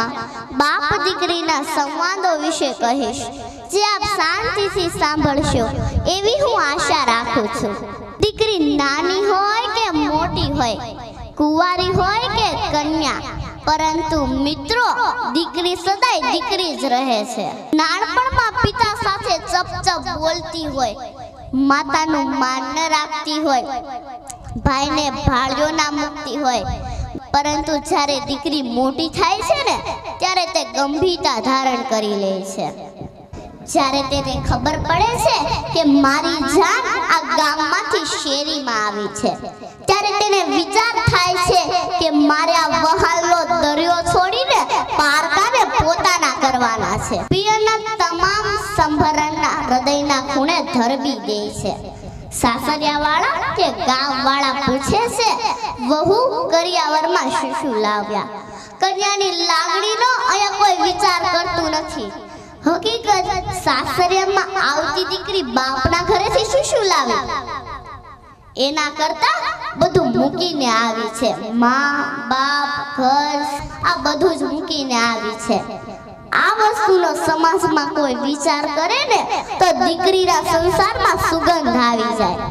કથામાં બાપ દીકરીના સંવાદો વિશે કહીશ, જે આપ શાંતિથી સાંભળશો એવી હું આશા રાખું છું. દીકરી નાની હોય કે મોટી હોય, કુંવારી હોય કે કન્યા, પરંતુ મિત્રો દીકરી સદાય દીકરી જ રહે છે. નાનપણમાં પિતા સાથે ચપચપ બોલતી હોય, માતાનું માન ન રાખતી હોય, ભાઈને ભાળ્યો ના મૂકતી હોય, પરંતુ જ્યારે દીકરી મોટી થાય છે ને ત્યારે તે ગંભીરતા ધારણ કરી લે છે. જ્યારે તેને ખબર પડે છે કે મારી જાન આ ગામમાંથી શેરીમાં આવી છે, ત્યારે તેને વિચાર થાય છે કે મારે આ વહાલનો દરિયો છોડીને પારકાને પોતાના કરવાના છે. પિયરના તમામ સંભરણના હૃદયના ખૂણે ધરબી દે છે. સાસરિયાવાળા કે ગામવાળા પૂછે છે, વહુ કરિયાવરમાં શું લાવ્યા? કન્યાની લાગણીનો અહીંયા કોઈ વિચાર કરતું નથી. હકીકત સાસરિયામાં આવતી દીકરી બાપના ઘરેથી શું લાવે? એના કરતા બધું મૂકીને આવી છે. માં, બાપ, ઘર આ બધું જ મૂકીને આવી છે. આ વસ્તુનો સમાજમાં કોઈ વિચાર કરે ને તો દીકરીના સંસારમાં સુગંધ આવી જાય.